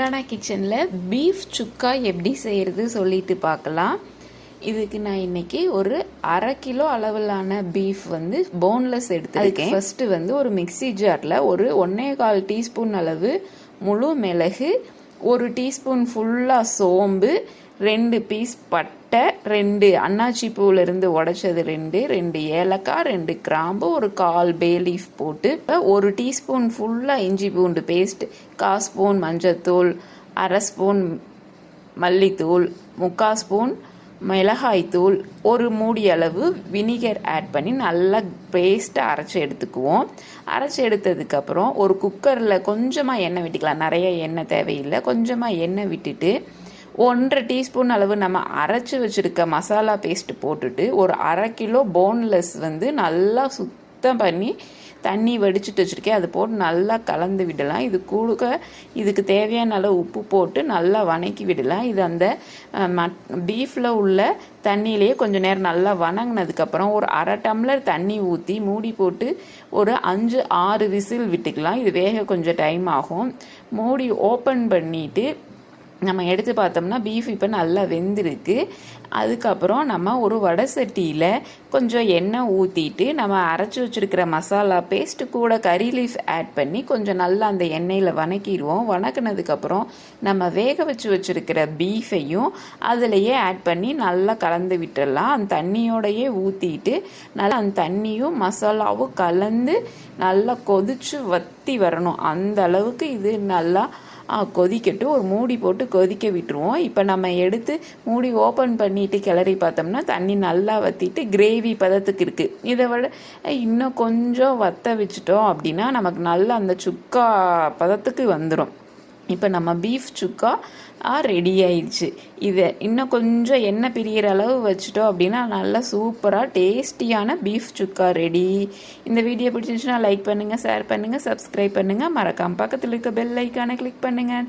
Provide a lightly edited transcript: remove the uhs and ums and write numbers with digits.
ராணா கிச்சனில் பீஃப் சுக்கா எப்படி செய்கிறது சொல்லிட்டு பார்க்கலாம். இதுக்கு நான் இன்னைக்கு ஒரு 1/2 கிலோ அளவிலான பீஃப் போன்லெஸ் எடுத்துருக்கேன். ஃபர்ஸ்ட் ஒரு மிக்சி ஜாரில் ஒரு 1.25 டீஸ்பூன் அளவு முழு மிளகு, 1 டீஸ்பூன் ஃபுல்லாக சோம்பு, 2 பீஸ் பட்டை, 2 அன்னாச்சி பூவிலிருந்து உடைச்சது 2 ஏலக்காய், 2 கிராம்பு, ஒரு 1/4 பே லீஃப் போட்டு 1 டீஸ்பூன் ஃபுல்லாக இஞ்சி பூண்டு பேஸ்ட், 1/4 ஸ்பூன் மஞ்சத்தூள், 1/2 ஸ்பூன் மல்லித்தூள், 3/4 ஸ்பூன் மிளகாய்த்தூள், ஒரு மூடி அளவு வினிகர் ஆட் பண்ணி நல்லா பேஸ்ட்டாக அரைச்சி எடுத்துக்குவோம். அரைச்சி எடுத்ததுக்கப்புறம் ஒரு குக்கரில் கொஞ்சமாக எண்ணெய் விட்டுக்கலாம். நிறைய எண்ணெய் தேவையில்லை. கொஞ்சமாக எண்ணெய் விட்டுட்டு 1/2 டீஸ்பூன் அளவு நம்ம அரைச்சி வச்சுருக்க மசாலா பேஸ்ட் போட்டுட்டு ஒரு 1/2 கிலோ போன்லெஸ் நல்லா சுத்தம் பண்ணி தண்ணி வடிச்சிட்டு வச்சுருக்கேன். அது போட்டு நல்லா கலந்து விடலாம். இதுக்கு தேவையான அளவு உப்பு போட்டு நல்லா வணக்கி விடலாம். இது அந்த பீஃபில் உள்ள தண்ணியிலேயே கொஞ்சம் நேரம் நல்லா வணங்கினதுக்கப்புறம் ஒரு 1/2 டம்ளர் தண்ணி ஊற்றி மூடி போட்டு ஒரு 5-6 விசில் விட்டுக்கலாம். இது வேக கொஞ்சம் டைம் ஆகும். மூடி ஓப்பன் பண்ணிவிட்டு நம்ம எடுத்து பார்த்தோம்னா பீஃப் இப்போ நல்லா வெந்திருக்கு. அதுக்கப்புறம் நம்ம ஒரு வடை சட்டியில் கொஞ்சம் எண்ணெய் ஊற்றிட்டு நம்ம அரைச்சி வச்சுருக்கிற மசாலா பேஸ்ட்டு கூட கறி லீஃப் ஆட் பண்ணி கொஞ்சம் நல்லா அந்த எண்ணெயில் வணக்கிடுவோம். வணக்கினதுக்கப்புறம் நம்ம வேக வச்சுருக்கிற பீஃபையும் அதிலையே ஆட் பண்ணி நல்லா கலந்து விட்டுடலாம். அந்த தண்ணியோடையே ஊற்றிட்டு நல்லா அந்த தண்ணியும் மசாலாவும் கலந்து நல்லா கொதிச்சு வற்றி வரணும். அந்த அளவுக்கு இது நல்லா கொதிக்கட்டு. ஒரு மூடி போட்டு கொதிக்க விட்டுருவோம். இப்போ நம்ம எடுத்து மூடி ஓப்பன் பண்ணிட்டு கிளறி பார்த்தோம்னா தண்ணி நல்லா வற்றிட்டு கிரேவி பதத்துக்கு இருக்குது. இதை விட இன்னும் கொஞ்சம் வற்ற வச்சுட்டோம் அப்படின்னா நமக்கு நல்லா அந்த சுக்கா பதத்துக்கு வந்துடும். இப்போ நம்ம பீஃப் சுக்கா ரெடி ஆயிடுச்சு. இதை இன்னும் கொஞ்சம் எண்ணெய் பிரிகிற அளவு வச்சுட்டோம் அப்படின்னா நல்லா சூப்பராக டேஸ்டியான பீஃப் சுக்கா ரெடி. இந்த வீடியோ பிடிச்சிருந்துச்சுன்னா லைக் பண்ணுங்கள், ஷேர் பண்ணுங்கள், சப்ஸ்கிரைப் பண்ணுங்கள். மறக்காம பக்கத்தில் இருக்க பெல் ஐக்கானை கிளிக் பண்ணுங்கள்.